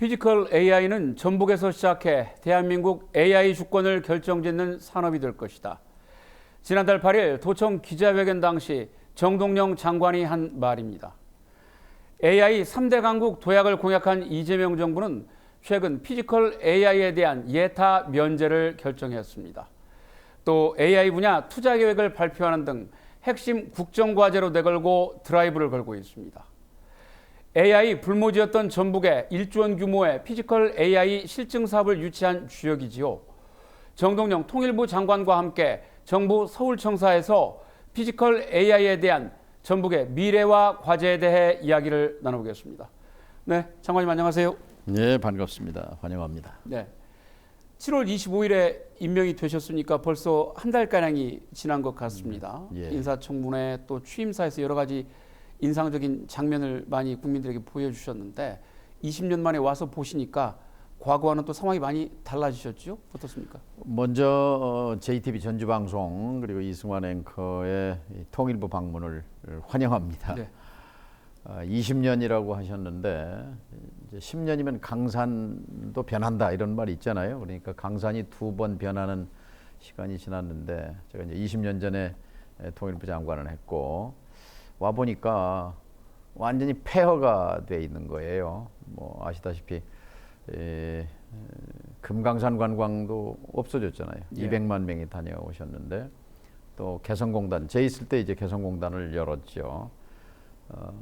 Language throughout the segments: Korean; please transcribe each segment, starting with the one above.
피지컬 AI는 전북에서 시작해 대한민국 AI 주권을 결정짓는 산업이 될 것이다. 지난달 8일 도청 기자회견 당시 정동영 장관이 한 말입니다. AI 3대 강국 도약을 공약한 이재명 정부는 최근 피지컬 AI에 대한 예타 면제를 결정했습니다. 또 AI 분야 투자 계획을 발표하는 등 핵심 국정과제로 내걸고 드라이브를 걸고 있습니다. AI 불모지였던 전북에 1조 원 규모의 피지컬 AI 실증 사업을 유치한 주역이지요. 정동영 통일부 장관과 함께 정부 서울청사에서 피지컬 AI에 대한 전북의 미래와 과제에 대해 이야기를 나눠보겠습니다. 네, 장관님 안녕하세요. 네, 반갑습니다. 환영합니다. 네, 7월 25일에 임명이 되셨으니까 벌써 한 달가량이 지난 것 같습니다. 예. 인사청문회 또 취임사에서 여러 가지 인상적인 장면을 많이 국민들에게 보여주셨는데 20년 만에 와서 보시니까 과거와는 또 상황이 많이 달라지셨죠? 어떻습니까? 먼저 JTBC 전주방송 그리고 이승환 앵커의 통일부 방문을 환영합니다. 네. 20년이라고 하셨는데 이제 10년이면 강산도 변한다 이런 말이 있잖아요. 그러니까 강산이 두 번 변하는 시간이 지났는데 제가 이제 20년 전에 통일부 장관을 했고 와 보니까 완전히 폐허가 돼 있는 거예요. 뭐 아시다시피 금강산 관광도 없어졌잖아요. 예. 200만 명이 다녀오셨는데 또 개성공단 제 있을 때 이제 개성공단을 열었죠.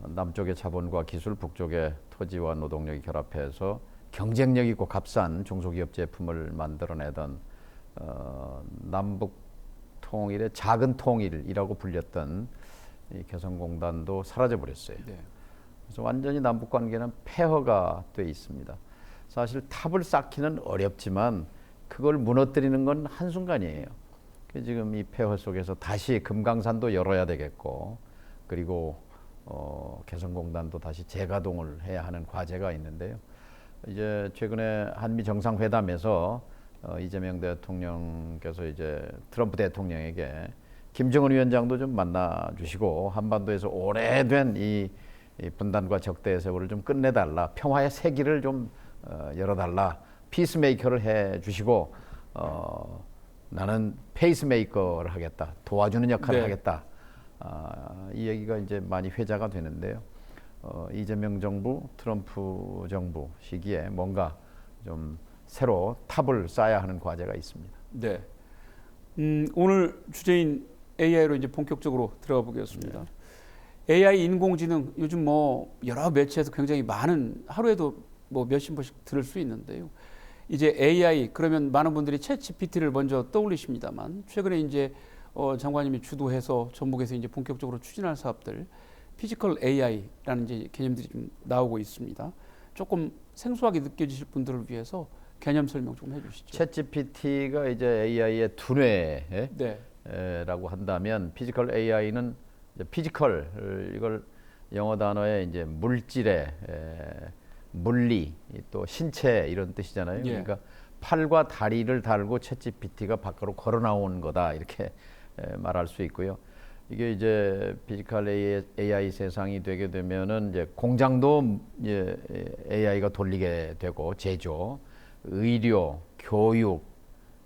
남쪽의 자본과 기술, 북쪽의 토지와 노동력이 결합해서 경쟁력 있고 값싼 중소기업 제품을 만들어내던 남북 통일의 작은 통일이라고 불렸던 이 개성공단도 사라져 버렸어요. 네. 그래서 완전히 남북 관계는 폐허가 돼 있습니다. 사실 탑을 쌓기는 어렵지만 그걸 무너뜨리는 건 한순간이에요. 지금 이 폐허 속에서 다시 금강산도 열어야 되겠고 그리고 개성공단도 다시 재가동을 해야 하는 과제가 있는데요. 이제 최근에 한미 정상회담에서 이재명 대통령께서 이제 트럼프 대통령에게 김정은 위원장도 좀 만나주시고 한반도에서 오래된 이 분단과 적대의 세월을 좀 끝내달라, 평화의 세기를 좀 열어달라, 피스메이커를 해주시고 나는 페이스메이커를 하겠다, 도와주는 역할을 네. 하겠다. 이 얘기가 이제 많이 회자가 되는데요. 이재명 정부, 트럼프 정부 시기에 뭔가 좀 새로 탑을 쌓아야 하는 과제가 있습니다. 네. 오늘 주제인 AI로 이제 본격적으로 들어가 보겠습니다. AI 인공지능 요즘 뭐 여러 매체에서 굉장히 많은 하루에도 뭐 몇십 번씩 들을 수 있는데요. 이제 AI 그러면 많은 분들이 챗GPT를 먼저 떠올리십니다만 최근에 이제 장관님이 주도해서 전북에서 이제 본격적으로 추진할 사업들 피지컬 AI라는 이제 개념들이 좀 나오고 있습니다. 조금 생소하게 느껴지실 분들을 위해서 개념 설명 좀 해주시죠. 챗GPT가 이제 AI의 두뇌 네. 라고 한다면 피지컬 AI는 이제 피지컬 이걸 영어 단어에 이제 물질의 물리 또 신체 이런 뜻이잖아요. 예. 그러니까 팔과 다리를 달고 챗GPT가 밖으로 걸어 나온 거다 이렇게 말할 수 있고요. 이게 이제 피지컬 AI 세상이 되게 되면은 이제 공장도 이제 AI가 돌리게 되고 제조, 의료, 교육,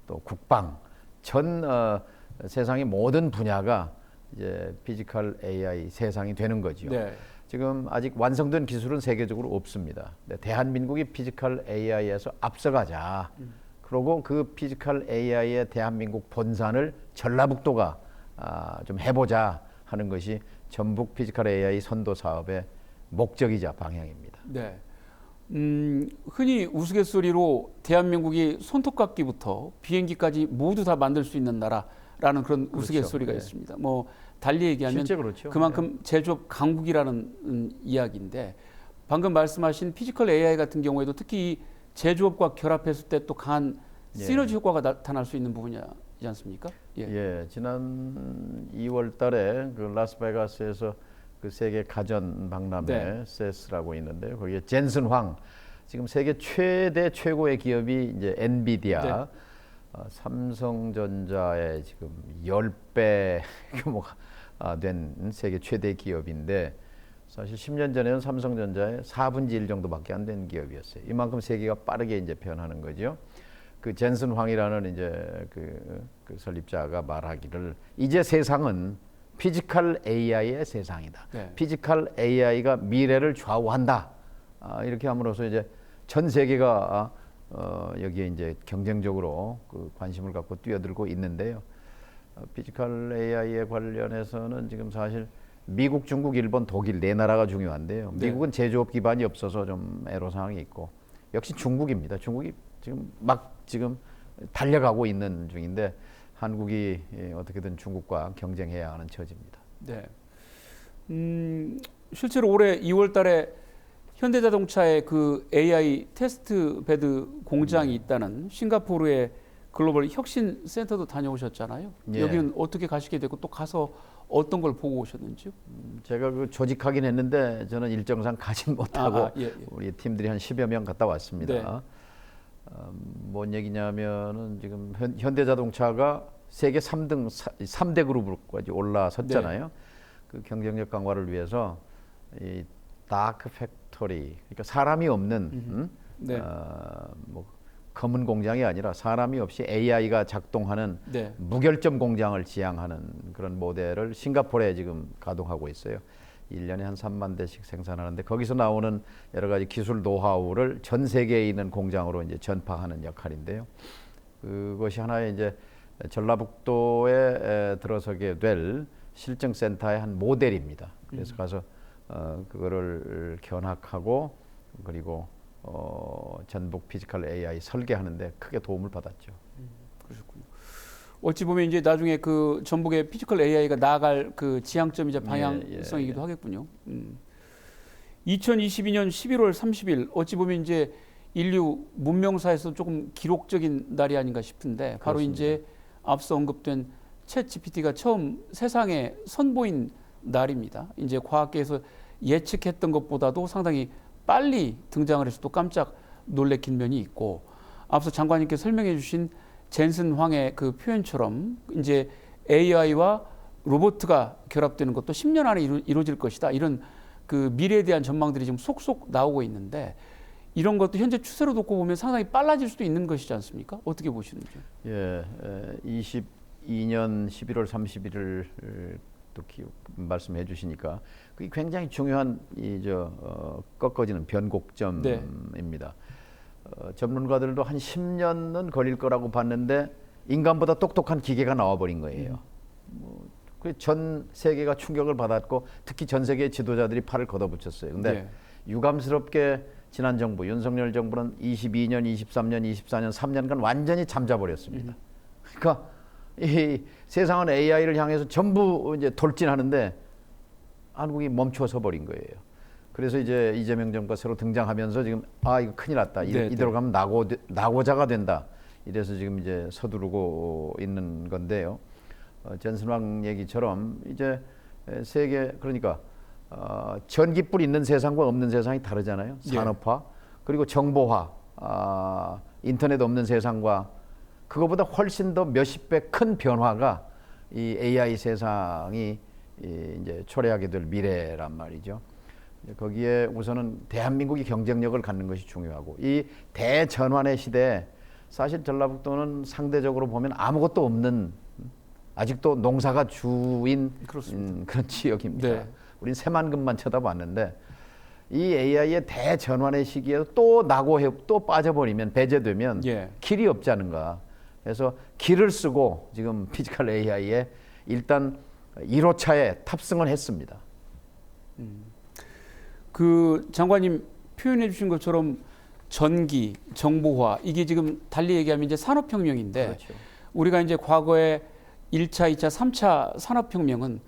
또 국방 전 세상의 모든 분야가 이제 피지컬 AI 세상이 되는 거죠. 네. 지금 아직 완성된 기술은 세계적으로 없습니다. 대한민국이 피지컬 AI에서 앞서가자. 그리고 그 피지컬 AI의 대한민국 본산을 전라북도가 좀 해보자 하는 것이 전북 피지컬 AI 선도 사업의 목적이자 방향입니다. 네. 흔히 우스갯소리로 대한민국이 손톱깎이부터 비행기까지 모두 다 만들 수 있는 나라라는 그런 그렇죠. 우스갯소리가 네. 있습니다. 뭐 달리 얘기하면 실제 그렇죠. 그만큼 제조업 강국이라는 이야기인데 방금 말씀하신 피지컬 AI 같은 경우에도 특히 이 제조업과 결합했을 때 또 강한 시너지 효과가 나타날 수 있는 부분이지 않습니까? 예, 지난 2월 달에 그 라스베가스에서 그 세계 가전 박람회 네. CES라고 있는데요. 거기에 젠슨 황 지금 세계 최고의 기업이 이제 엔비디아, 네. 삼성전자의 지금 10배 규모가 된 세계 최대 기업인데 사실 10년 전에는 삼성전자의 4분의 1 정도밖에 안 된 기업이었어요. 이만큼 세계가 빠르게 이제 변하는 거죠. 그 젠슨 황이라는 이제 그 설립자가 말하기를 이제 세상은 피지컬 AI의 세상이다. 네. 피지컬 AI가 미래를 좌우한다. 이렇게 함으로써 이제 전 세계가 여기에 이제 경쟁적으로 그 관심을 갖고 뛰어들고 있는데요. 피지컬 AI에 관련해서는 지금 사실 미국, 중국, 일본, 독일 네 나라가 중요한데요. 미국은 제조업 기반이 없어서 좀 애로사항이 있고 역시 중국입니다. 중국이 지금 달려가고 있는 중인데 한국이 어떻게든 중국과 경쟁해야 하는 처지입니다. 네. 실제로 올해 2월 달에 현대자동차의 그 AI 테스트 베드 공장이 있다는 싱가포르의 글로벌 혁신 센터도 다녀오셨잖아요. 예. 여기는 어떻게 가시게 되고 또 가서 어떤 걸 보고 오셨는지요? 제가 그 조직하긴 했는데 저는 일정상 가진 못하고 예. 우리 팀들이 한 10여 명 갔다 왔습니다. 네. 뭔 얘기냐면은 지금 현대자동차가 세계 3대 그룹으로까지 올라섰잖아요. 네. 그 경쟁력 강화를 위해서 이 다크 팩토리, 그러니까 사람이 없는 네. 뭐 검은 공장이 아니라 사람이 없이 AI가 작동하는 네. 무결점 공장을 지향하는 그런 모델을 싱가포르에 지금 가동하고 있어요. 1년에 한 3만 대씩 생산하는데 거기서 나오는 여러 가지 기술 노하우를 전 세계에 있는 공장으로 이제 전파하는 역할인데요. 그것이 하나의 이제 전라북도에 들어서게 될 실증센터의 한 모델입니다. 그래서 가서 그거를 견학하고 그리고 전북 피지컬 AI 설계하는데 크게 도움을 받았죠. 그러셨군요. 어찌 보면 이제 나중에 그 전북의 피지컬 AI가 나아갈 그 지향점이자 방향성이기도 하겠군요. 2022년 11월 30일 어찌 보면 이제 인류 문명사에서 조금 기록적인 날이 아닌가 싶은데 바로 그렇습니다. 이제 앞서 언급된 챗 GPT가 처음 세상에 선보인 날입니다. 이제 과학계에서 예측했던 것보다도 상당히 빨리 등장을 해서 또 깜짝 놀래킨 면이 있고 앞서 장관님께서 설명해 주신 젠슨 황의 그 표현처럼 이제 AI와 로봇가 결합되는 것도 10년 안에 이루어질 것이다. 이런 그 미래에 대한 전망들이 지금 속속 나오고 있는데 이런 것도 현재 추세로 놓고 보면 상당히 빨라질 수도 있는 것이지 않습니까? 어떻게 보시는지요? 예, 22년 11월 31일 또 말씀해 주시니까 그게 굉장히 중요한 꺾어지는 변곡점입니다. 전문가들도 한 10년은 걸릴 거라고 봤는데 인간보다 똑똑한 기계가 나와버린 거예요. 전 세계가 충격을 받았고 특히 전 세계 지도자들이 팔을 걷어붙였어요. 근데 유감스럽게 지난 정부 윤석열 정부는 22년, 23년, 24년 3년간 완전히 잠자버렸습니다. 그러니까 이 세상은 AI를 향해서 전부 이제 돌진하는데 한국이 멈춰서 버린 거예요. 그래서 이제 이재명 정부가 새로 등장하면서 지금 이거 큰일 났다. 이대로 가면 낙오자가 된다. 이래서 지금 이제 서두르고 있는 건데요. 젠슨왕 얘기처럼 이제 세계 그러니까 전기불 있는 세상과 없는 세상이 다르잖아요. 산업화 그리고 정보화, 인터넷 없는 세상과 그거보다 훨씬 더 몇십 배 큰 변화가 이 AI 세상이 이제 초래하게 될 미래란 말이죠. 거기에 우선은 대한민국이 경쟁력을 갖는 것이 중요하고 이 대전환의 시대에 사실 전라북도는 상대적으로 보면 아무것도 없는 아직도 농사가 주인 그런 지역입니다. 네. 우린 새만금만 쳐다봤는데 이 AI의 대전환의 시기에 또 낙오해 또 빠져버리면 배제되면 길이 없지 않은가. 그래서 길을 쓰고 지금 피지컬 AI에 일단 1호차에 탑승을 했습니다. 그 장관님 표현해 주신 것처럼 전기, 정보화 이게 지금 달리 얘기하면 이제 산업혁명인데 그렇죠. 우리가 이제 과거에 1차, 2차, 3차 산업혁명은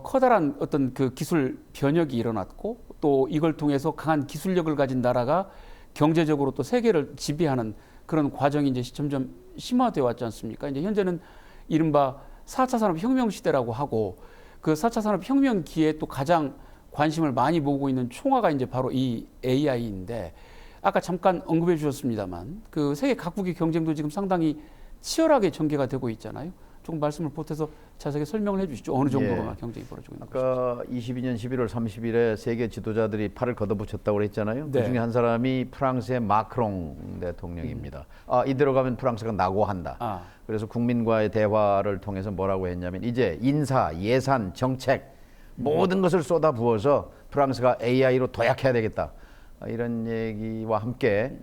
커다란 어떤 그 기술 변혁이 일어났고 또 이걸 통해서 강한 기술력을 가진 나라가 경제적으로 또 세계를 지배하는 그런 과정이 이제 점점 심화되어 왔지 않습니까? 이제 현재는 이른바 4차 산업혁명 시대라고 하고 그 4차 산업혁명기에 또 가장 관심을 많이 모으고 있는 총화가 이제 바로 이 AI인데 아까 잠깐 언급해 주셨습니다만 그 세계 각국의 경쟁도 지금 상당히 치열하게 전개가 되고 있잖아요. 조금 말씀을 보태서 자세하게 설명을 해주시죠. 어느 정도로나 예. 경쟁이 벌어지고 있는 것인지. 아까 22년 11월 30일에 세계 지도자들이 팔을 걷어붙였다고 그랬잖아요. 네. 그 중에 한 사람이 프랑스의 마크롱 대통령입니다. 이대로 가면 프랑스가 낙오한다. 그래서 국민과의 대화를 통해서 뭐라고 했냐면 이제 인사, 예산, 정책 모든 것을 쏟아부어서 프랑스가 AI로 도약해야 되겠다. 이런 얘기와 함께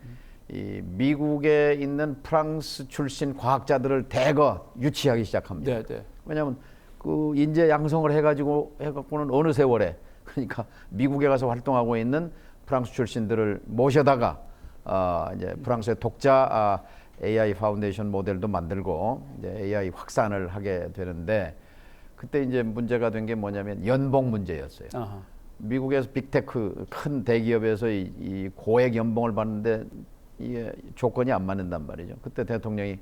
이 미국에 있는 프랑스 출신 과학자들을 대거 유치하기 시작합니다. 네, 네. 왜냐하면 그 인재 양성을 해갖고는 어느 세월에 그러니까 미국에 가서 활동하고 있는 프랑스 출신들을 모셔다가 이제 프랑스의 독자 AI 파운데이션 모델도 만들고 이제 AI 확산을 하게 되는데 그때 이제 문제가 된 게 뭐냐면 연봉 문제였어요. 아하. 미국에서 빅테크 큰 대기업에서 이 고액 연봉을 받는데 이게 조건이 안 맞는단 말이죠. 그때 대통령이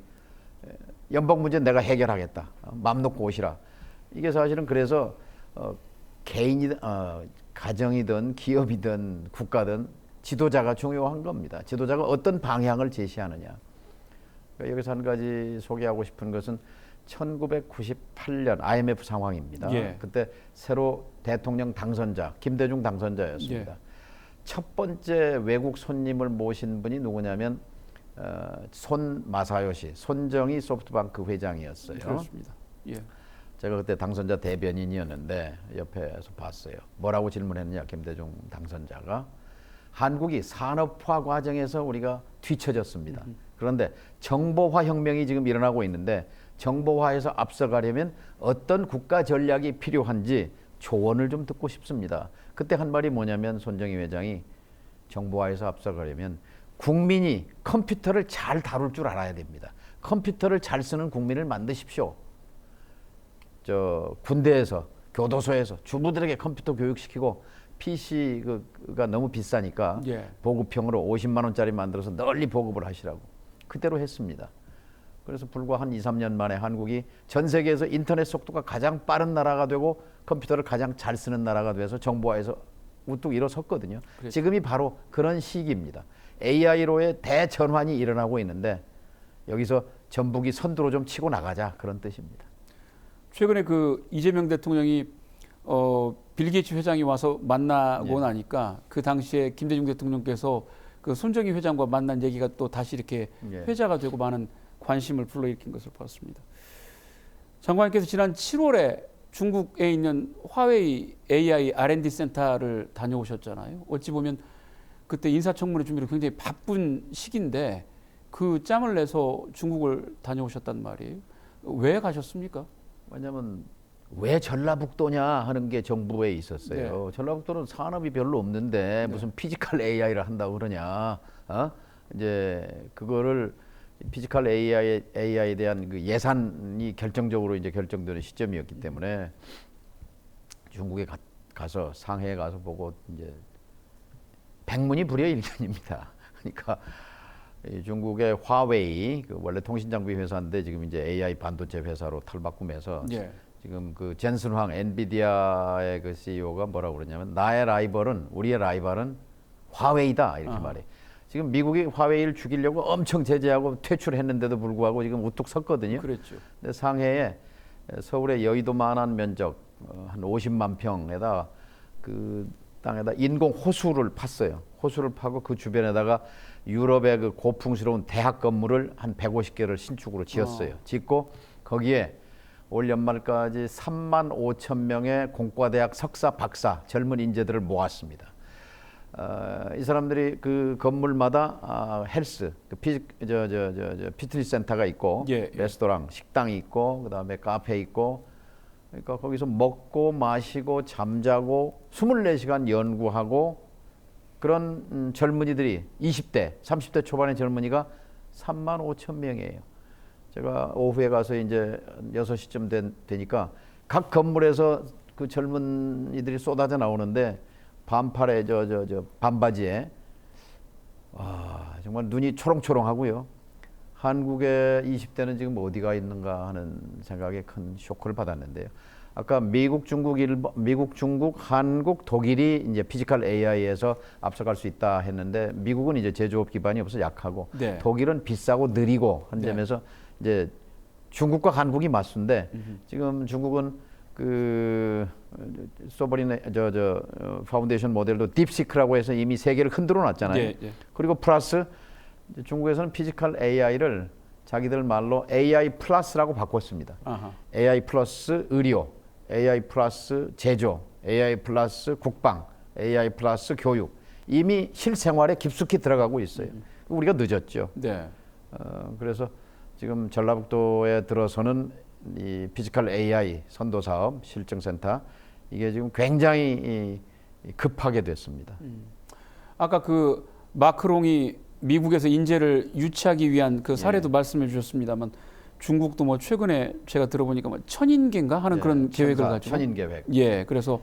연봉 문제 내가 해결하겠다. 맘 놓고 오시라. 이게 사실은 그래서 개인이든 가정이든 기업이든 국가든 지도자가 중요한 겁니다. 지도자가 어떤 방향을 제시하느냐. 그러니까 여기서 한 가지 소개하고 싶은 것은 1998년 IMF 상황입니다. 예. 그때 새로 대통령 당선자 김대중 당선자였습니다. 예. 첫 번째 외국 손님을 모신 분이 누구냐면 손 마사요시, 손정희 소프트뱅크 회장이었어요. 그렇습니다. 예. 제가 그때 당선자 대변인이었는데 옆에서 봤어요. 뭐라고 질문했느냐 김대중 당선자가 한국이 산업화 과정에서 우리가 뒤처졌습니다. 그런데 정보화 혁명이 지금 일어나고 있는데 정보화에서 앞서가려면 어떤 국가 전략이 필요한지 조언을 좀 듣고 싶습니다. 그때 한 말이 뭐냐면 손정희 회장이 정보화에서 앞서가려면 국민이 컴퓨터를 잘 다룰 줄 알아야 됩니다. 컴퓨터를 잘 쓰는 국민을 만드십시오. 저 군대에서 교도소에서 주부들에게 컴퓨터 교육시키고 PC가 너무 비싸니까 예. 보급형으로 50만 원짜리 만들어서 널리 보급을 하시라고. 그대로 했습니다. 그래서 불과 한 2, 3년 만에 한국이 전 세계에서 인터넷 속도가 가장 빠른 나라가 되고 컴퓨터를 가장 잘 쓰는 나라가 돼서 정보화에서 우뚝 일어섰거든요. 그렇죠. 지금이 바로 그런 시기입니다. AI로의 대전환이 일어나고 있는데 여기서 전북이 선두로 좀 치고 나가자 그런 뜻입니다. 최근에 그 이재명 대통령이 빌 게이츠 회장이 와서 만나고 예. 나니까 그 당시에 김대중 대통령께서 그 손정희 회장과 만난 얘기가 또 다시 이렇게 예. 회자가 되고 많은 관심을 불러일으킨 것을 봤습니다. 장관님께서 지난 7월에 중국에 있는 화웨이 AI R&D 센터를 다녀오셨잖아요. 어찌 보면 그때 인사청문회 준비로 굉장히 바쁜 시기인데 그 짬을 내서 중국을 다녀오셨단 말이에요. 왜 가셨습니까? 왜냐하면 왜 전라북도냐 하는 게 정부에 있었어요. 네. 전라북도는 산업이 별로 없는데 무슨 피지컬 AI를 한다고 그러냐. 이제 그거를 피지컬 AI에 대한 그 예산이 결정적으로 이제 결정되는 시점이었기 때문에 중국에 가서 상해에 가서 보고 이제 백문이불여일견입니다. 그러니까 이 중국의 화웨이 그 원래 통신장비 회사인데 지금 이제 AI 반도체 회사로 탈바꿈해서 예. 지금 그 젠슨 황 엔비디아의 그 CEO가 뭐라고 그러냐면 우리의 라이벌은 화웨이다 이렇게 말해. 지금 미국이 화웨이를 죽이려고 엄청 제재하고 퇴출했는데도 불구하고 지금 우뚝 섰거든요. 그랬죠. 근데 상해에 서울의 여의도만한 면적 한 50만 평에다 그 땅에다 인공 호수를 팠어요. 호수를 파고 그 주변에다가 유럽의 그 고풍스러운 대학 건물을 한 150개를 신축으로 지었어요. 짓고 거기에 올 연말까지 3만 5천 명의 공과대학 석사, 박사 젊은 인재들을 모았습니다. 이 사람들이 그 건물마다 헬스, 그 피트니스 센터가 있고, 예, 예. 레스토랑, 식당이 있고, 그다음에 카페 있고, 그러니까 거기서 먹고 마시고 잠자고 24시간 연구하고 그런 젊은이들이 20대, 30대 초반의 젊은이가 3만 5천 명이에요. 제가 오후에 가서 이제 6시쯤 되니까 각 건물에서 그 젊은이들이 쏟아져 나오는데 반팔에 반바지에 정말 눈이 초롱초롱하고요. 한국의 20대는 지금 어디가 있는가 하는 생각에 큰 쇼크를 받았는데요. 아까 미국, 중국, 한국, 독일이 이제 피지컬 AI에서 앞서갈 수 있다 했는데 미국은 이제 제조업 기반이 없어 약하고 네. 독일은 비싸고 느리고 한 네. 점에서 이제 중국과 한국이 맞수인데 지금 중국은 그 소버린 파운데이션 모델도 딥시크라고 해서 이미 세계를 흔들어 놨잖아요. 예, 예. 그리고 플러스 이제 중국에서는 피지컬 AI를 자기들 말로 AI 플러스라고 바꿨습니다. 아하. AI 플러스 의료, AI 플러스 제조, AI 플러스 국방, AI 플러스 교육. 이미 실생활에 깊숙이 들어가고 있어요. 우리가 늦었죠. 네. 그래서 지금 전라북도에 들어서는 이 피지컬 AI 선도 사업 실증센터 이게 지금 굉장히 급하게 됐습니다. 아까 그 마크롱이 미국에서 인재를 유치하기 위한 그 사례도 말씀해 주셨습니다만 중국도 뭐 최근에 제가 들어보니까 뭐 천인계인가 하는 그런 계획을 가지고 천인 계획. 예, 그래서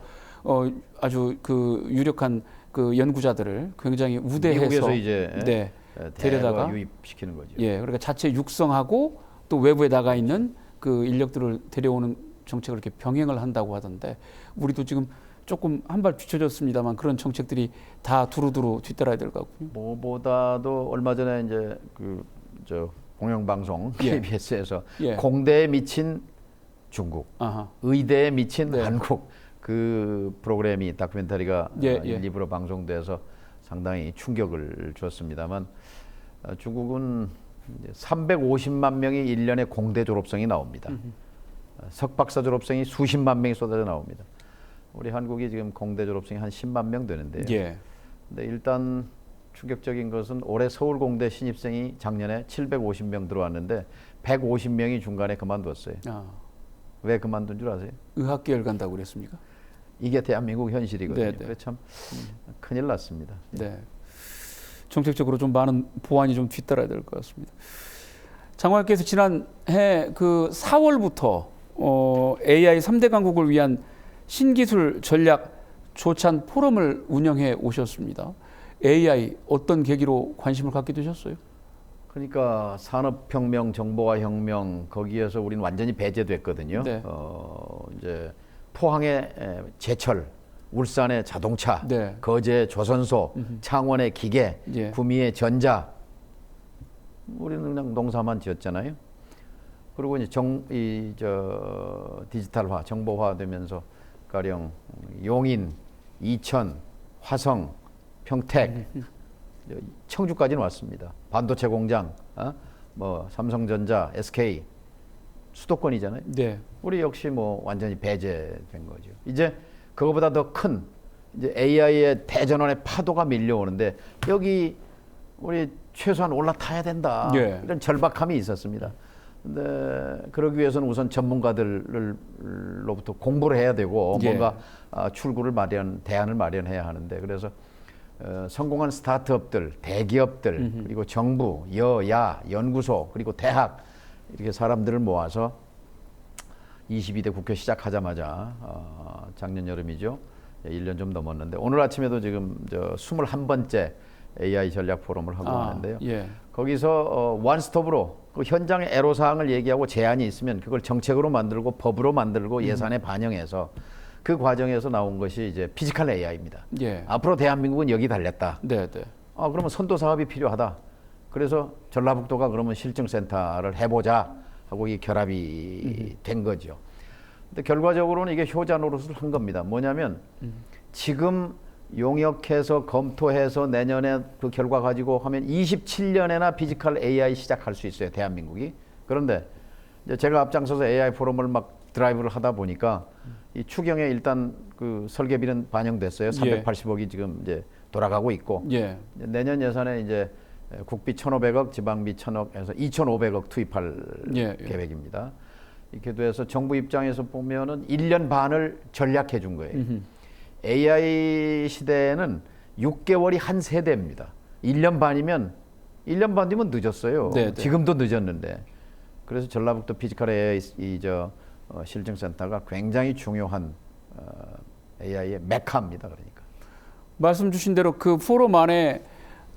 아주 그 유력한 그 연구자들을 굉장히 우대해서 미국에서 이제 네, 데려다가 유입시키는 거죠. 예, 그러니까 자체 육성하고 또 외부에 나가 있는 그 인력들을 데려오는 정책을 이렇게 병행을 한다고 하던데 우리도 지금 조금 한 발 뒤쳐졌습니다만 그런 정책들이 다 두루두루 뒤따라야 될 것 같군요. 뭐보다도 얼마 전에 이제 저 공영방송 예. KBS에서 예. 공대에 미친 중국, 아하. 의대에 미친 네. 한국 그 프로그램이 다큐멘터리가 예, 예. 일부러 방송돼서 상당히 충격을 줬습니다만 중국은 이제 350만 명이 1년에 공대 졸업생이 나옵니다. 석박사 졸업생이 수십만 명이 쏟아져 나옵니다. 우리 한국이 지금 공대 졸업생이 한 10만 명 되는데요. 예. 근데 일단 충격적인 것은 올해 서울공대 신입생이 작년에 750명 들어왔는데 150명이 중간에 그만뒀어요. 아, 왜 그만둔 줄 아세요? 의학계열 간다고 그랬습니까? 이게 대한민국 현실이거든요. 네, 네. 그래서 참 큰일 났습니다. 네. 정책적으로 좀 많은 보완이 좀 뒤따라야 될 것 같습니다. 장관께서 지난해 그 4월부터 AI 3대 강국을 위한 신기술 전략 조찬 포럼을 운영해 오셨습니다. AI 어떤 계기로 관심을 갖게 되셨어요? 그러니까 산업혁명, 정보화혁명 거기에서 우리는 완전히 배제됐거든요. 네. 이제 포항의 제철, 울산의 자동차, 네. 거제의 조선소, 창원의 기계, 예. 구미의 전자. 우리는 그냥 농사만 지었잖아요. 그리고 이제 디지털화, 정보화 되면서 가령 용인, 이천, 화성, 평택, 청주까지는 왔습니다. 반도체 공장, 뭐 삼성전자, SK 수도권이잖아요. 네. 우리 역시 뭐 완전히 배제된 거죠. 이제 그거보다 더 큰 이제 AI의 대전환의 파도가 밀려오는데 여기 우리 최소한 올라타야 된다. 예. 이런 절박함이 있었습니다. 근데 그러기 위해서는 우선 전문가들로부터 공부를 해야 되고 예. 뭔가 대안을 마련해야 하는데 그래서 성공한 스타트업들, 대기업들, 그리고 정부, 여야, 연구소, 그리고 대학 이렇게 사람들을 모아서 22대 국회 시작하자마자 작년 여름이죠. 1년 좀 넘었는데 오늘 아침에도 지금 21번째 AI 전략 포럼을 하고 있는데요. 예. 거기서 원스톱으로 그 현장의 애로사항을 얘기하고 제안이 있으면 그걸 정책으로 만들고 법으로 만들고 예산에 반영해서 그 과정에서 나온 것이 이제 피지컬 AI입니다. 예. 앞으로 대한민국은 여기 달렸다. 네, 네. 그러면 선도 사업이 필요하다. 그래서 전라북도가 그러면 실증센터를 해보자 하고 이 결합이 된 거죠. 근데 결과적으로는 이게 효자 노릇을 한 겁니다. 뭐냐면 지금 용역해서 검토해서 내년에 그 결과 가지고 하면 27년에나 피지컬 AI 시작할 수 있어요. 대한민국이. 그런데 이제 제가 앞장서서 AI 포럼을 막 드라이브를 하다 보니까 이 추경에 일단 그 설계비는 반영됐어요. 380억이 지금 이제 돌아가고 있고 예. 내년 예산에 이제 국비 1,500억, 지방비 1,000억 해서 2,500억 투입할 예. 계획입니다. 이렇게 돼서 정부 입장에서 보면은 1년 반을 전략해 준 거예요. AI 시대에는 6개월이 한 세대입니다. 1년 반이면 1년 반 뒤면 늦었어요. 네, 네. 지금도 늦었는데. 그래서 전라북도 피지컬 AI 실증센터가 굉장히 중요한 AI의 메카입니다. 그러니까. 말씀 주신 대로 그 포럼 안에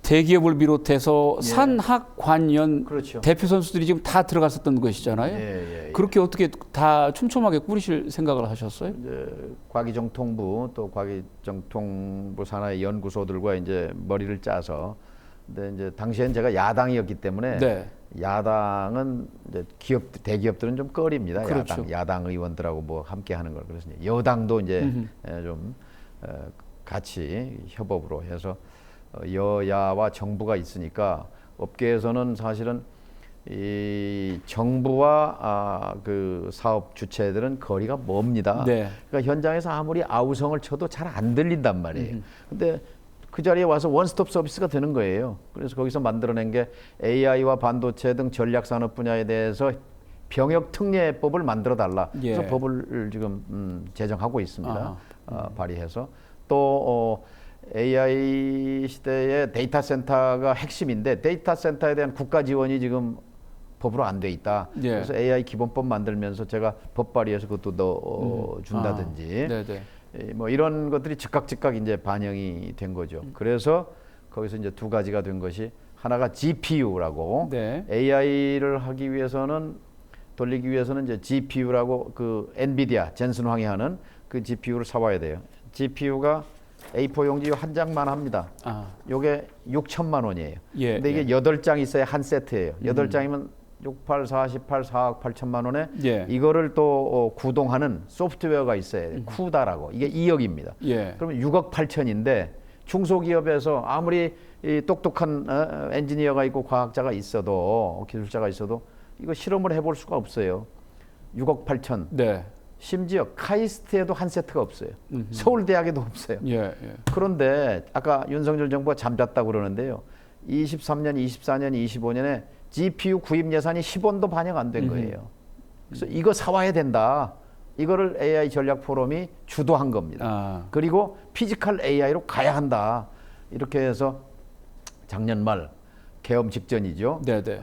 대기업을 비롯해서 예. 산학 관련 그렇죠. 대표 선수들이 지금 다 들어갔었던 것이잖아요. 예. 그렇게 어떻게 다 촘촘하게 꾸리실 생각을 하셨어요? 이제 과기정통부 또 과기정통부 산하의 연구소들과 이제 머리를 짜서 근데 이제 당시엔 제가 야당이었기 때문에 네. 야당은 이제 대기업들은 좀 꺼립니다. 그렇죠. 야당 의원들하고 뭐 함께 하는 걸. 그래서 이제 여당도 이제 좀 같이 협업으로 해서 여야와 정부가 있으니까 업계에서는 사실은 이 정부와 그 사업 주체들은 거리가 멉니다. 네. 그러니까 현장에서 아무리 아우성을 쳐도 잘 안 들린단 말이에요. 근데 그 자리에 와서 원스톱 서비스가 되는 거예요. 그래서 거기서 만들어낸 게 AI와 반도체 등 전략 산업 분야에 대해서 병역 특례법을 만들어 달라. 예. 그래서 법을 지금 제정하고 있습니다. 발의해서 또 AI 시대의 데이터 센터가 핵심인데 데이터 센터에 대한 국가 지원이 지금 법으로 안 돼 있다. 예. 그래서 AI 기본법 만들면서 제가 법 발의해서 그것도 넣어 준다든지. 네네. 뭐 이런 것들이 즉각 이제 반영이 된 거죠. 그래서 거기서 이제 두 가지가 된 것이 하나가 GPU라고 네. AI를 하기 위해서는 돌리기 위해서는 이제 GPU라고 그 엔비디아 젠슨 황이 하는 그 GPU를 사와야 돼요. GPU가 A4 용지 한 장만 합니다. 요게 6천만 원이에요. 예, 근데 이게 8장 있어야 한 세트예요. 8장이면 68, 48, 4억 8천만 원에 예. 이거를 또 구동하는 소프트웨어가 있어야 돼요. 쿠다라고. 이게 2억입니다. 예. 그러면 6억 8천인데 중소기업에서 아무리 이 똑똑한 엔지니어가 있고 과학자가 있어도 기술자가 있어도 이거 실험을 해볼 수가 없어요. 6억 8천. 네. 심지어 카이스트에도 한 세트가 없어요. 서울대학에도 없어요. 예. 예. 그런데 아까 윤석열 정부가 잠잤다고 그러는데요. 23년, 24년, 25년에 GPU 구입 예산이 10원도 반영 안 된 거예요. 그래서 이거 사와야 된다. 이거를 AI 전략 포럼이 주도한 겁니다. 그리고 피지컬 AI로 가야 한다. 이렇게 해서 작년 말 개엄 직전이죠. 네네.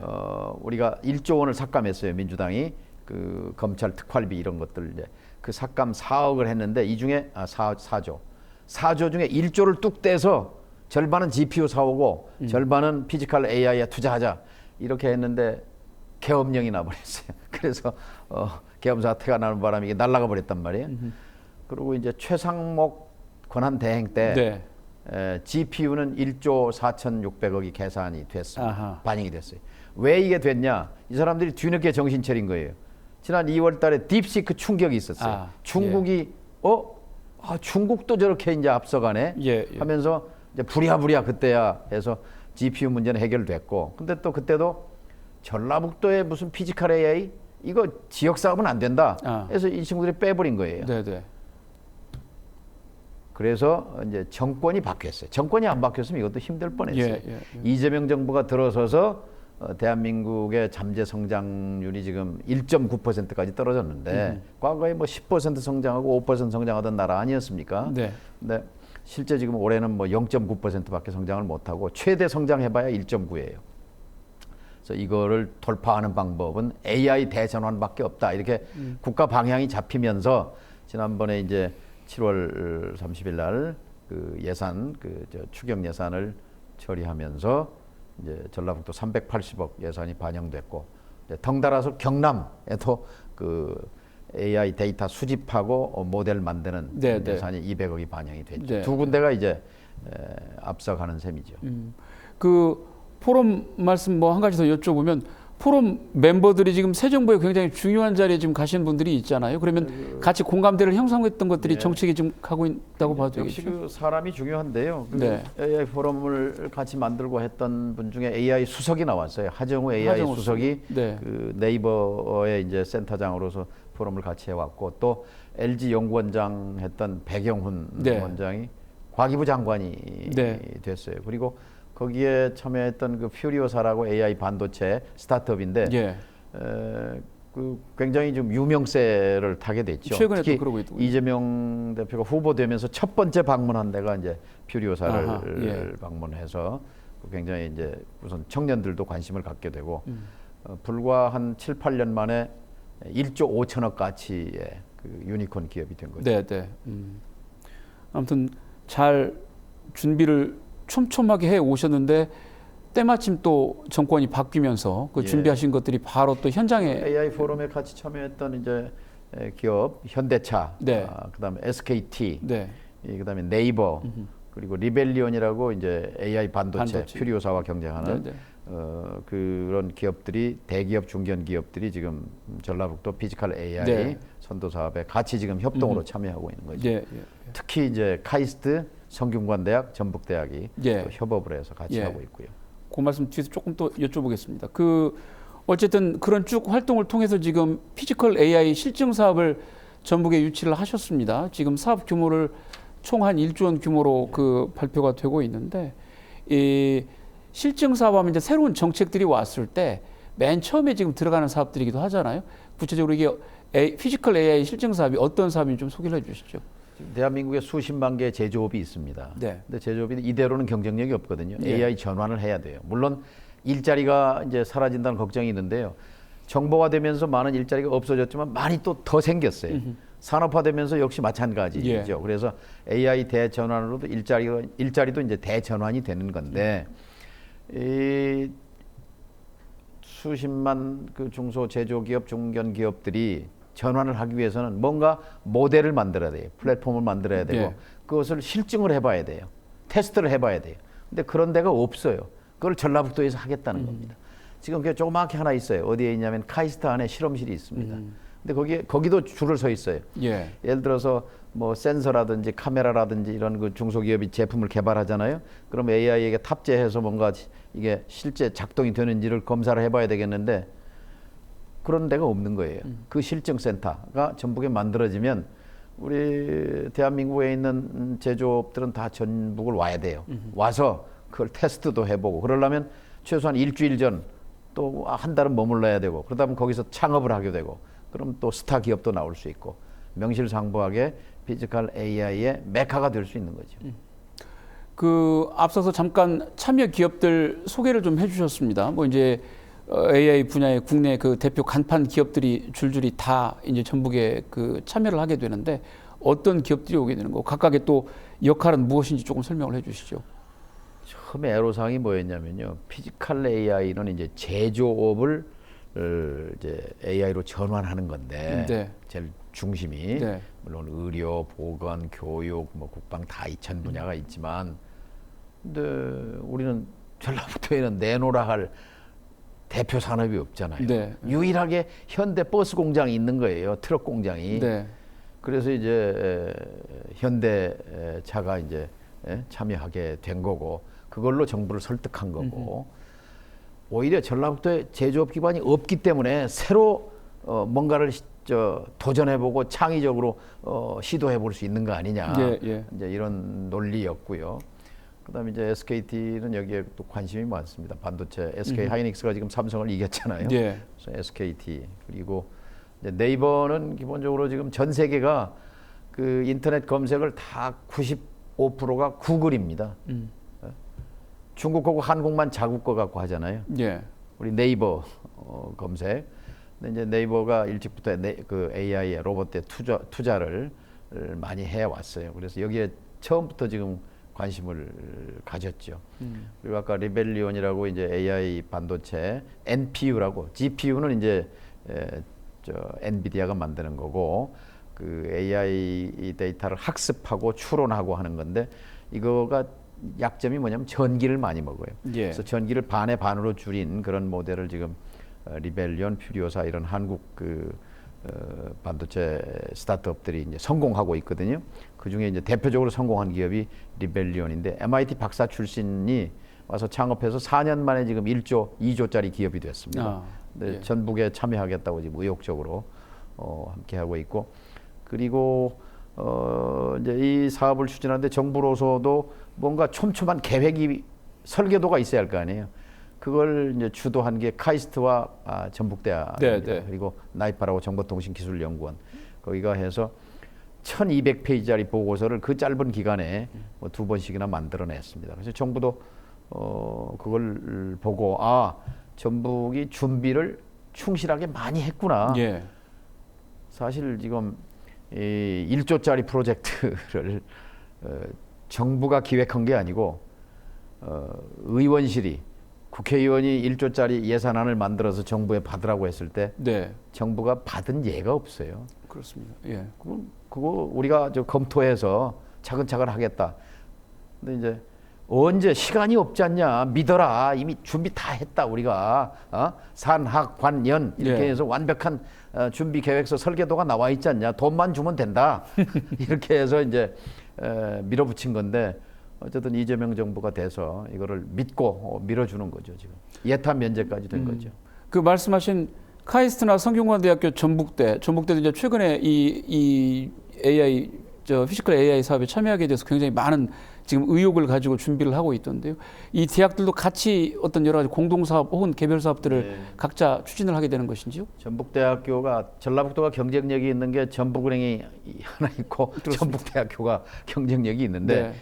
우리가 1조 원을 삭감했어요. 민주당이 그 검찰 특활비 이런 것들 이제 그 삭감 4억을 했는데 이 중에 4조 중에 1조를 뚝 떼서 절반은 GPU 사오고 절반은 피지컬 AI에 투자하자 이렇게 했는데 계엄령이 나버렸어요. 그래서 계엄 사태가 나는 바람에 이게 날아가 버렸단 말이에요. 그리고 이제 최상목 권한 대행 때 GPU는 1조 4,600억이 계산이 됐어요. 반영이 됐어요. 왜 이게 됐냐? 이 사람들이 뒤늦게 정신 차린 거예요. 지난 2월 달에 딥시크 충격이 있었어요. 중국이 중국도 저렇게 이제 앞서가네 하면서 이제 부랴부랴 그때야 해서 GPU 문제는 해결됐고, 근데 또 그때도 전라북도에 무슨 피지컬 AI 이거 지역 사업은 안 된다. 해서 이 친구들이 빼버린 거예요. 네네. 그래서 이제 정권이 바뀌었어요. 정권이 안 바뀌었으면 이것도 힘들 뻔했어요. 이재명 정부가 들어서서 대한민국의 잠재 성장률이 지금 1.9%까지 떨어졌는데 과거에 뭐 10% 성장하고 5% 성장하던 나라 아니었습니까? 네. 근데 실제 지금 올해는 뭐 0.9%밖에 성장을 못하고 최대 성장해봐야 1.9예요. 그래서 이거를 돌파하는 방법은 AI 대전환밖에 없다. 이렇게 국가 방향이 잡히면서 지난번에 이제 7월 30일 날 그 예산 추경 예산을 처리하면서 이제 전라북도 380억 예산이 반영됐고 덩달아서 경남에도 그 AI 데이터 수집하고 모델 만드는 예산이 200억이 반영이 됐죠. 두 군데가 이제 앞서가는 셈이죠. 그 포럼 말씀 뭐 한 가지 더 여쭤보면 포럼 멤버들이 지금 새 정부에 굉장히 중요한 자리에 지금 가신 분들이 있잖아요. 그러면 같이 공감대를 형성했던 것들이 정책이 좀 가고 있다고 봐도 역시 되겠죠. 그 사람이 중요한데요. AI 포럼을 같이 만들고 했던 분 중에 AI 수석이 나왔어요. 하정우 AI 수석이 그 네이버의 이제 센터장으로서 포럼을 같이 해왔고, 또 LG 연구원장 했던 배경훈 원장이 과기부 장관이 됐어요. 그리고 거기에 참여했던 그 퓨리오사라고 AI 반도체 스타트업인데 그 굉장히 좀 유명세를 타게 됐죠. 최근에 특히 또 그러고 있더군요. 이재명 대표가 후보되면서 첫 번째 방문한 데가 이제 퓨리오사를 방문해서 굉장히 이제 우선 청년들도 관심을 갖게 되고 불과 한 7, 8년 만에 1조 5천억 가치의 그 유니콘 기업이 된 거죠. 네. 아무튼 잘 준비를 촘촘하게 해 오셨는데 때마침 또 정권이 바뀌면서 그 준비하신 것들이 바로 또 현장에 AI 포럼에 같이 참여했던 이제 기업 현대차, 그다음에 SKT, 그다음에 네이버, 그리고 리벨리온이라고 이제 AI 반도체 퓨리오사와 경쟁하는 그런 기업들이 대기업, 중견 기업들이 지금 전라북도 피지컬 AI 네. 선도 사업에 같이 지금 협동으로 참여하고 있는 거죠. 예, 예, 특히 이제 카이스트, 성균관대학, 전북대학이 예. 또 협업을 해서 같이 예. 하고 있고요. 그 말씀 뒤에서 조금 또 여쭤보겠습니다. 어쨌든 그런 쭉 활동을 통해서 지금 피지컬 AI 실증 사업을 전북에 유치를 하셨습니다. 지금 사업 규모를 총 한 1조 원 규모로 발표가 되고 있는데, 이 실증 사업하면 이제 새로운 정책들이 왔을 때 맨 처음에 지금 들어가는 사업들이기도 하잖아요. 구체적으로 이게 피지컬 AI 실증 사업이 어떤 사업인지 좀 소개를 해주시죠. 대한민국에 수십만 개의 제조업이 있습니다. 네. 근데 제조업이 이대로는 경쟁력이 없거든요. 네. AI 전환을 해야 돼요. 물론 일자리가 이제 사라진다는 걱정이 있는데요. 정보화되면서 많은 일자리가 없어졌지만 많이 또 더 생겼어요. 산업화되면서 역시 마찬가지죠. 예. 그래서 AI 대전환으로도 일자리도 이제 대전환이 되는 건데, 이 수십만 그 중소 제조기업, 중견 기업들이 전환을 하기 위해서는 뭔가 모델을 만들어야 돼요. 플랫폼을 만들어야 되고, 예. 그것을 실증을 해봐야 돼요. 테스트를 해봐야 돼요. 근데 그런 데가 없어요. 그걸 전라북도에서 하겠다는 겁니다. 지금 그게 조그맣게 하나 있어요. 어디에 있냐면 카이스트 안에 실험실이 있습니다. 근데 거기도 줄을 서 있어요. 예. 예를 들어서 뭐 센서라든지 카메라라든지 이런 그 중소기업이 제품을 개발하잖아요. 그럼 AI에게 탑재해서 뭔가 이게 실제 작동이 되는지를 검사를 해봐야 되겠는데 그런 데가 없는 거예요. 그 실증센터가 전북에 만들어지면 우리 대한민국에 있는 제조업들은 다 전북을 와야 돼요. 와서 그걸 테스트도 해보고 그러려면 최소한 일주일 전 또 한 달은 머물러야 되고 그러다 보면 거기서 창업을 하게 되고 그럼 또 스타 기업도 나올 수 있고 명실상부하게 피지컬 AI의 메카가 될 수 있는 거죠. 앞서서 잠깐 참여 기업들 소개를 좀 해주셨습니다. 뭐 이제 AI 분야의 국내 대표 간판 기업들이 줄줄이 다 이제 전북에 참여를 하게 되는데 어떤 기업들이 오게 되는 거, 각각의 또 역할은 무엇인지 조금 설명을 해주시죠. 처음에 애로사항이 뭐였냐면요. 피지컬 AI는 이제 제조업을 이제 AI로 전환하는 건데 네. 제일 중심이 네. 물론 의료, 보건, 교육, 뭐 국방 다 2천 분야가 있지만 근데 우리는 전라북도에는 내노라 할 대표 산업이 없잖아요. 네. 유일하게 현대 버스 공장이 있는 거예요. 트럭 공장이. 네. 그래서 이제 현대차가 이제 참여하게 된 거고 그걸로 정부를 설득한 거고 오히려 전라북도에 제조업 기반이 없기 때문에 새로 뭔가를 도전해보고 창의적으로 시도해볼 수 있는 거 아니냐. 예, 예. 이제 이런 논리였고요. 그다음에 이제 SKT는 여기에 또 관심이 많습니다. 반도체 SK 하이닉스가 지금 삼성을 이겼잖아요. 예. 그래서 SKT 그리고 이제 네이버는 기본적으로 지금 전 세계가 그 인터넷 검색을 다 95%가 구글입니다. 중국하고 한국만 자국 거 갖고 하잖아요. 예. 우리 네이버 검색. 근데 이제 네이버가 일찍부터 그 AI에 로봇에 투자를 많이 해 왔어요. 그래서 여기에 처음부터 지금 관심을 가졌죠. 그리고 아까 리벨리온이라고 이제 AI 반도체 NPU라고 GPU는 이제 엔비디아가 만드는 거고 그 AI 데이터를 학습하고 추론하고 하는 건데 이거가 약점이 뭐냐면 전기를 많이 먹어요. 예. 그래서 전기를 반의 반으로 줄인 그런 모델을 지금 리벨리온, 퓨리오사 이런 한국 반도체 스타트업들이 이제 성공하고 있거든요. 그 중에 이제 대표적으로 성공한 기업이 리벨리온인데 MIT 박사 출신이 와서 창업해서 4년 만에 지금 2조짜리 기업이 됐습니다. 네, 예. 전북에 참여하겠다고 지금 의욕적으로 함께 하고 있고 그리고 이제 이 사업을 추진하는데 정부로서도 뭔가 촘촘한 계획이 설계도가 있어야 할 거 아니에요. 그걸 이제 주도한 게 카이스트와 전북대학 그리고 나이파라고 정보통신기술연구원 거기가 해서 1200페이지짜리 보고서를 그 짧은 기간에 뭐 2번씩이나 만들어냈습니다. 그래서 정부도 그걸 보고 전북이 준비를 충실하게 많이 했구나. 예. 사실 지금 이 1조짜리 프로젝트를 정부가 기획한 게 아니고 의원실이 국회의원이 1조짜리 예산안을 만들어서 정부에 받으라고 했을 때 네. 정부가 받은 예가 없어요. 그렇습니다. 예. 그거 우리가 검토해서 차근차근 하겠다. 근데 이제 언제 시간이 없지 않냐 믿어라 이미 준비 다 했다 우리가 산학관연 이렇게 예. 해서 완벽한 준비 계획서 설계도가 나와 있지 않냐 돈만 주면 된다 이렇게 해서 이제 밀어붙인 건데 어쨌든 이재명 정부가 돼서 이거를 믿고 밀어주는 거죠 지금 예타 면제까지 된 거죠. 그 말씀하신 카이스트나 성균관대학교 전북대도 이제 최근에 이 AI 피지컬 AI 사업에 참여하게 돼서 굉장히 많은 지금 의욕을 가지고 준비를 하고 있던데요. 이 대학들도 같이 어떤 여러 가지 공동 사업 혹은 개별 사업들을 네. 각자 추진을 하게 되는 것인지요? 전북대학교가 전라북도가 경쟁력이 있는 게 전북은행이 하나 있고 그렇습니다. 전북대학교가 경쟁력이 있는데 네.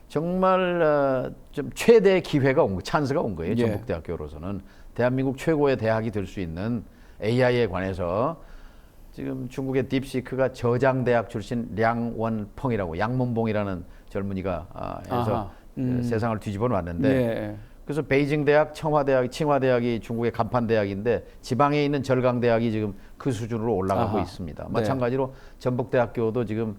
정말 좀 최대의 기회가 온 거, 찬스가 온 거예요. 예. 전북대학교로서는 대한민국 최고의 대학이 될 수 있는 AI에 관해서 지금 중국의 딥시크가 저장대학 출신 량원펑이라고 양문봉이라는 젊은이가 해서 세상을 뒤집어 놨는데 예. 그래서 베이징 대학, 청와대학, 칭화대학이 중국의 간판 대학인데 지방에 있는 절강대학이 지금 그 수준으로 올라가고 아하. 있습니다. 네. 마찬가지로 전북대학교도 지금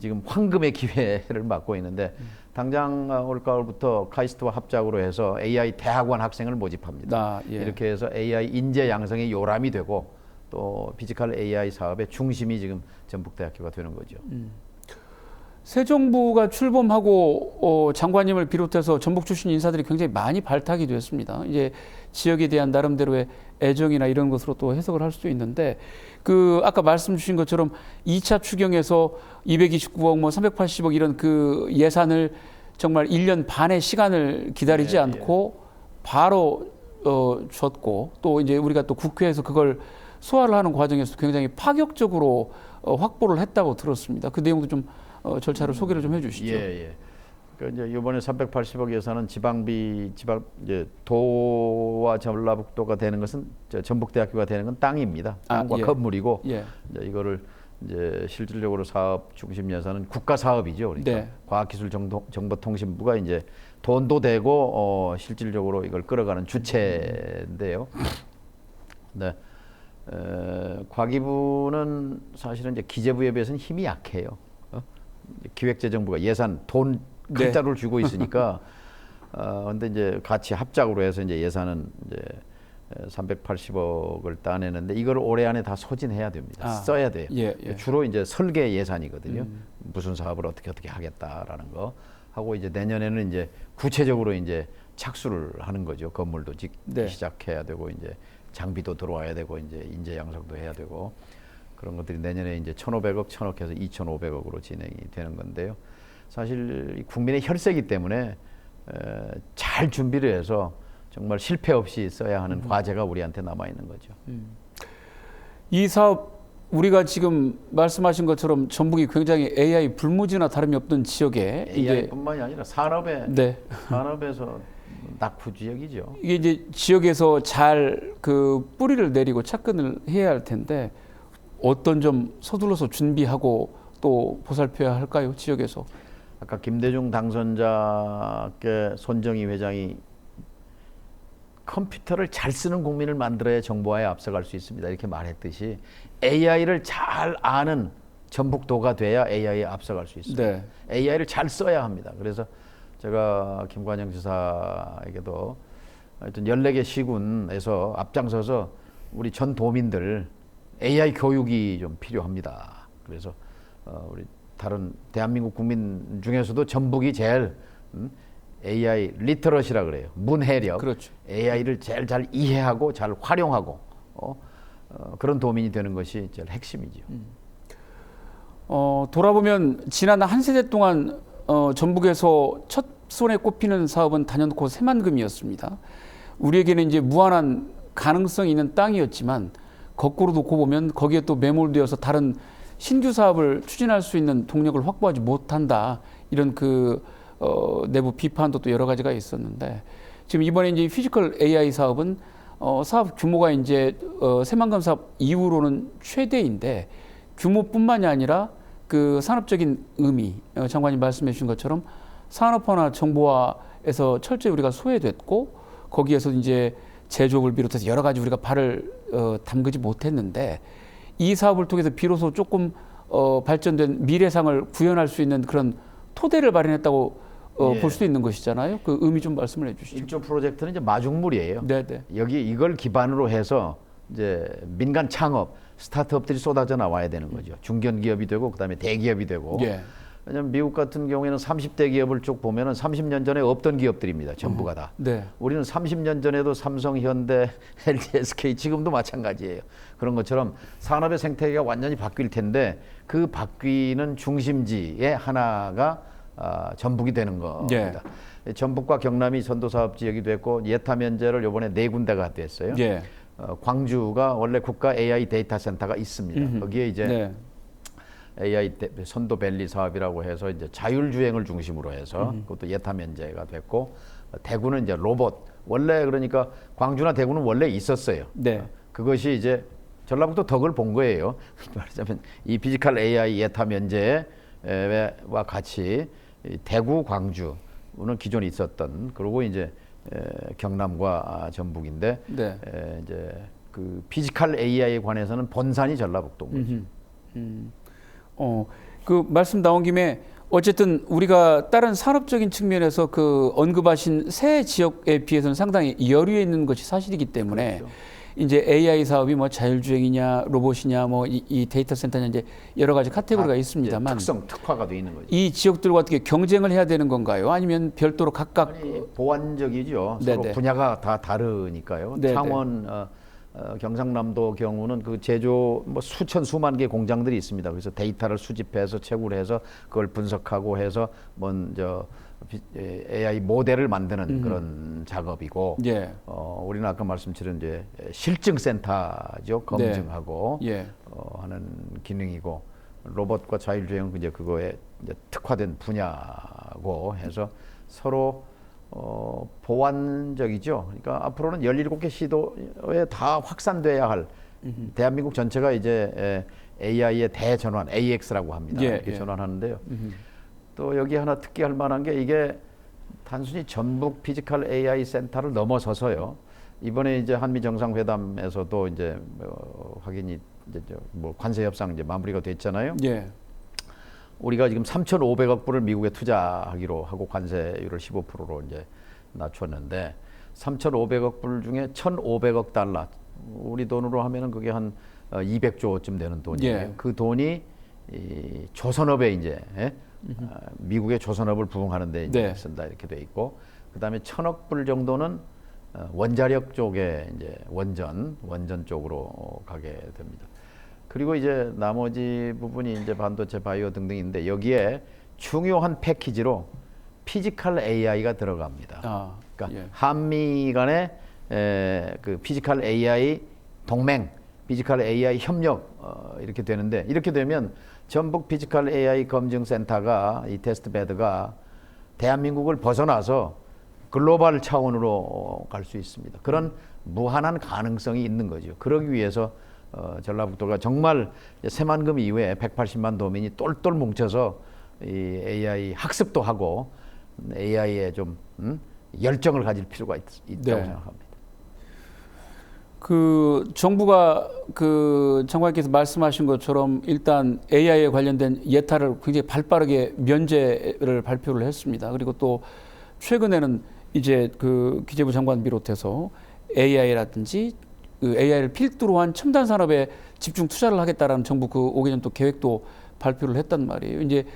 지금 황금의 기회를 맞고 있는데 당장 올가을부터 카이스트와 합작으로 해서 AI 대학원 학생을 모집합니다. 예. 이렇게 해서 AI 인재 양성의 요람이 되고 또 피지컬 AI 사업의 중심이 지금 전북대학교가 되는 거죠. 새 정부가 출범하고 장관님을 비롯해서 전북 출신 인사들이 굉장히 많이 발탁이 됐습니다. 이제 지역에 대한 나름대로의 애정이나 이런 것으로 또 해석을 할 수도 있는데 그 아까 말씀 주신 것처럼 2차 추경에서 229억 뭐 380억 이런 그 예산을 정말 1년 반의 시간을 기다리지 예, 않고 바로 줬고 또 이제 우리가 또 국회에서 그걸 소화를 하는 과정에서 굉장히 파격적으로 확보를 했다고 들었습니다. 그 내용도 좀 절차를 소개를 좀 해주시죠. 예. 그러니까 이제 이번에 380억 예산은 지방 이제 도와 전라북도가 되는 것은 전북대학교가 되는 건 땅입니다. 땅과 예. 건물이고 예. 이제 이거를 이제 실질적으로 사업 중심 예산은 국가 사업이죠. 그러니까 네. 과학기술정보통신부가 이제 돈도 되고 실질적으로 이걸 끌어가는 주체인데요. 네. 과기부는 사실은 이제 기재부에 비해서는 힘이 약해요. 기획재정부가 예산 돈 글자를 주고 있으니까 근데 이제 같이 합작으로 해서 이제 예산은 이제 380억을 따내는데 이걸 올해 안에 다 소진해야 됩니다. 써야 돼요. 예. 주로 이제 설계 예산이거든요. 무슨 사업을 어떻게 하겠다라는 거 하고 이제 내년에는 이제 구체적으로 이제 착수를 하는 거죠. 건물도 짓기 시작해야 되고 이제 장비도 들어와야 되고 이제 인재 양성도 해야 되고 그런 것들이 내년에 이제 1,500억, 1,000억 해서 2,500억으로 진행이 되는 건데요. 사실 국민의 혈세이기 때문에 잘 준비를 해서 정말 실패 없이 써야 하는 과제가 우리한테 남아 있는 거죠. 이 사업 우리가 지금 말씀하신 것처럼 전북이 굉장히 AI 불무지나 다름이 없던 지역에 AI뿐만이 아니라 산업에서 낙후 지역이죠. 이게 이제 지역에서 잘 그 뿌리를 내리고 착근을 해야 할 텐데 어떤 점 서둘러서 준비하고 또 보살펴야 할까요? 지역에서. 아까 김대중 당선자께 손정희 회장이 컴퓨터를 잘 쓰는 국민을 만들어야 정보화에 앞서갈 수 있습니다. 이렇게 말했듯이 AI를 잘 아는 전북도가 돼야 AI에 앞서갈 수 있습니다. 네. AI를 잘 써야 합니다. 그래서 제가 김관영 지사에게도 하여튼 14개 시군에서 앞장서서 우리 전 도민들 AI 교육이 좀 필요합니다. 그래서 우리 다른 대한민국 국민 중에서도 전북이 제일 AI 리터러시라 그래요. 문해력. 그렇죠. AI를 제일 잘 이해하고 잘 활용하고 그런 도민이 되는 것이 제일 핵심이죠. 돌아보면 지난 한 세대 동안 전북에서 첫 손에 꼽히는 사업은 단연코 새만금이었습니다. 우리에게는 이제 무한한 가능성이 있는 땅이었지만 거꾸로 놓고 보면 거기에 또 매몰되어서 다른 신규 사업을 추진할 수 있는 동력을 확보하지 못한다. 이런 내부 비판도 또 여러 가지가 있었는데 지금 이번에 이제 피지컬 AI 사업은 사업 규모가 이제 새만금 사업 이후로는 최대인데 규모뿐만이 아니라 그 산업적인 의미 장관님 말씀해 주신 것처럼 산업화나 정보화에서 철저히 우리가 소외됐고 거기에서 이제 제조업을 비롯해서 여러 가지 우리가 발을 담그지 못했는데 이 사업을 통해서 비로소 조금 발전된 미래상을 구현할 수 있는 그런 토대를 마련했다고 예. 볼 수도 있는 것이잖아요. 그 의미 좀 말씀을 해주시죠. 1조 프로젝트는 이제 마중물이에요. 네네. 여기 이걸 기반으로 해서 이제 민간 창업, 스타트업들이 쏟아져 나와야 되는 거죠. 중견 기업이 되고 그다음에 대기업이 되고. 예. 왜냐하면 미국 같은 경우에는 30대 기업을 쭉 보면은 30년 전에 없던 기업들입니다. 전부가 다. 네. 우리는 30년 전에도 삼성, 현대, LG, SK 지금도 마찬가지예요. 그런 것처럼 산업의 생태계가 완전히 바뀔 텐데 그 바뀌는 중심지의 하나가 전북이 되는 겁니다. 전북과 경남이 선도사업 지역이 됐고 예타 면제를 이번에 4군데가 됐어요. 예. 광주가 원래 국가 AI 데이터 센터가 있습니다. 거기에 이제 네. AI 선도밸리 사업이라고 해서 이제 자율주행을 중심으로 해서 그것도 예타 면제가 됐고 대구는 이제 로봇 원래 그러니까 광주나 대구는 원래 있었어요. 네. 그것이 이제 전라북도 덕을 본 거예요. 말하자면 이 피지컬 AI 예타 면제와 같이 대구, 광주는 기존에 있었던 그리고 이제 경남과 전북인데 네. 이제 그 피지컬 AI에 관해서는 본산이 전라북도인 거죠. 그 말씀 나온 김에 어쨌든 우리가 다른 산업적인 측면에서 그 언급하신 새 지역에 비해서는 상당히 여유에 있는 것이 사실이기 때문에 그렇죠. 이제 AI 사업이 뭐 자율주행이냐 로봇이냐 뭐 이 데이터 센터냐 이제 여러 가지 카테고리가 있습니다만 특성 특화가 돼 있는 거죠. 이 지역들과 어떻게 경쟁을 해야 되는 건가요? 아니면 별도로 각각 아니, 보완적이죠. 네네. 서로 분야가 다 다르니까요. 네네. 창원 경상남도 경우는 그 제조 뭐 수천 수만 개 공장들이 있습니다. 그래서 데이터를 수집해서 채굴 해서 그걸 분석하고 해서 먼저 AI 모델을 만드는 그런 작업이고 예. 우리는 아까 말씀드린 이제 실증 센터죠. 검증하고 예. 하는 기능이고 로봇과 자율주행은 이제 그거에 이제 특화된 분야고 해서 서로 보완적이죠. 그러니까 앞으로는 17개 시도에 다 확산돼야 할 대한민국 전체가 이제 AI의 대전환, AX라고 합니다. 예, 이렇게 예. 전환하는데요. 또 여기 하나 특기할 만한 게 이게 단순히 전북 피지컬 AI 센터를 넘어서서요. 이번에 이제 한미 정상회담에서도 이제 확인이 이제 뭐 관세 협상 이제 마무리가 됐잖아요. 예. 우리가 지금 3,500억 불을 미국에 투자하기로 하고 관세율을 15%로 이제 낮췄는데 3,500억 불 중에 1,500억 달러 우리 돈으로 하면은 그게 한 200조쯤 되는 돈이에요. 예. 그 돈이 이 조선업에 이제 미국의 조선업을 부흥하는데 이제 네. 쓴다 이렇게 돼 있고 그다음에 1,000억 불 정도는 원자력 쪽에 이제 원전 쪽으로 가게 됩니다. 그리고 이제 나머지 부분이 이제 반도체, 바이오 등등인데 여기에 중요한 패키지로 피지컬 AI가 들어갑니다. 그러니까 예. 한미 간의 그 피지컬 AI 동맹, 피지컬 AI 협력 이렇게 되는데 이렇게 되면 전북 피지컬 AI 검증센터가 이 테스트 베드가 대한민국을 벗어나서 글로벌 차원으로 갈 수 있습니다. 그런 무한한 가능성이 있는 거죠. 그러기 위해서 전라북도가 정말 새만금 이후에 180만 도민이 똘똘 뭉쳐서 이 AI 학습도 하고 AI에 좀 열정을 가질 필요가 있다고 네. 생각합니다. 그 정부가 그 장관께서 말씀하신 것처럼 일단 AI에 관련된 예타를 굉장히 발빠르게 면제를 발표를 했습니다. 그리고 또 최근에는 이제 그 기재부 장관 비롯해서 AI라든지 그 AI를 필두로 한 첨단 산업에 집중 투자를 하겠다라는 정부 그 5개년 또 계획도 발표를 했단 말이에요. 이제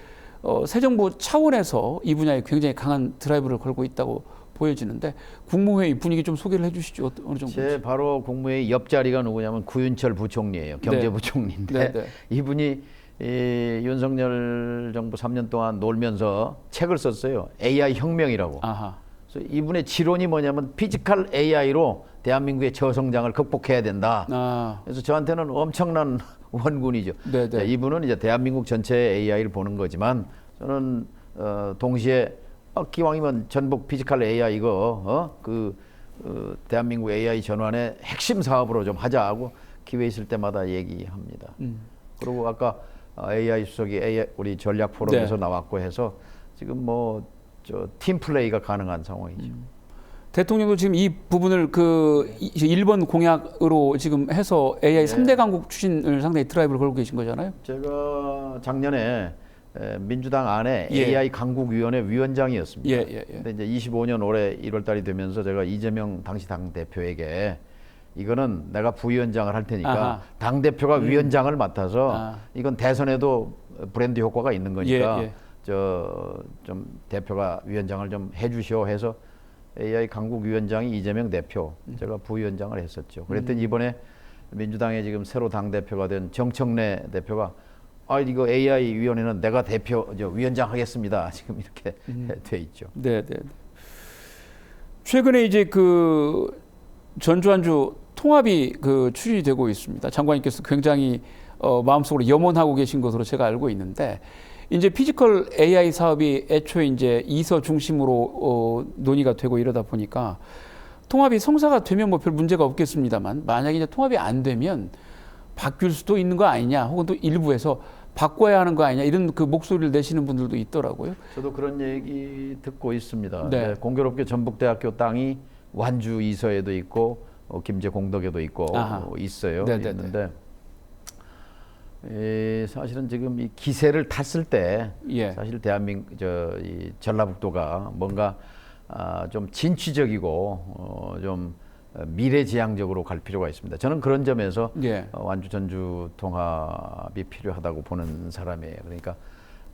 새 정부 차원에서 이 분야에 굉장히 강한 드라이브를 걸고 있다고 보여지는데 국무회의 분위기 좀 소개를 해주시죠. 어느 정도? 제 바로 국무회의 옆자리가 누구냐면 구윤철 부총리예요. 경제부총리인데 네. 네. 이분이 윤석열 정부 3년 동안 놀면서 책을 썼어요. AI 혁명이라고. 아하. 그래서 이분의 지론이 뭐냐면 피지컬 AI로 대한민국의 저성장을 극복해야 된다. 아. 그래서 저한테는 엄청난 원군이죠. 네네. 자, 이분은 이제 대한민국 전체의 AI를 보는 거지만 저는 동시에 기왕이면 전북 피지컬 AI 이거 대한민국 AI 전환의 핵심 사업으로 좀 하자고 기회 있을 때마다 얘기합니다. 그리고 아까 AI 수석이 우리 전략 포럼에서 네. 나왔고 해서 지금 뭐 팀 플레이가 가능한 상황이죠. 대통령도 지금 이 부분을 그 일본 공약으로 지금 해서 AI 네. 3대 강국 추진을 상당히 드라이브를 걸고 계신 거잖아요. 제가 작년에 민주당 안에 예. AI 강국위원회 위원장이었습니다. 예, 예, 예. 근데 이제 25년 올해 1월 달이 되면서 제가 이재명 당시 당 대표에게 이거는 내가 부위원장을 할 테니까 아하. 당 대표가 위원장을 맡아서 아. 이건 대선에도 브랜드 효과가 있는 거니까 예, 예. 저 좀 대표가 위원장을 좀 해주시오 해서 AI 강국위원장이 이재명 대표, 제가 부위원장을 했었죠. 그랬더니 이번에 민주당의 지금 새로 당 대표가 된 정청래 대표가 이거 AI 위원회는 내가 위원장 하겠습니다. 지금 이렇게 돼 있죠. 네, 네. 최근에 이제 그 전주 안주 통합이 그 추진이 되고 있습니다. 장관님께서 굉장히 마음속으로 염원하고 계신 것으로 제가 알고 있는데 이제 피지컬 AI 사업이 애초에 이제 이서 중심으로 논의가 되고 이러다 보니까 통합이 성사가 되면 뭐 별 문제가 없겠습니다만 만약에 이제 통합이 안 되면 바뀔 수도 있는 거 아니냐 혹은 또 일부에서 바꿔야 하는 거 아니냐 이런 그 목소리를 내시는 분들도 있더라고요. 저도 그런 얘기 듣고 있습니다. 네. 공교롭게 전북대학교 땅이 완주 이서에도 있고 김제 공덕에도 있고 있어요. 네네네. 있는데 사실은 지금 이 기세를 탔을 때 예. 사실 대한민국 이 전라북도가 뭔가 좀 진취적이고 좀 미래지향적으로 갈 필요가 있습니다. 저는 그런 점에서 예. 완주 전주 통합이 필요하다고 보는 사람이에요. 그러니까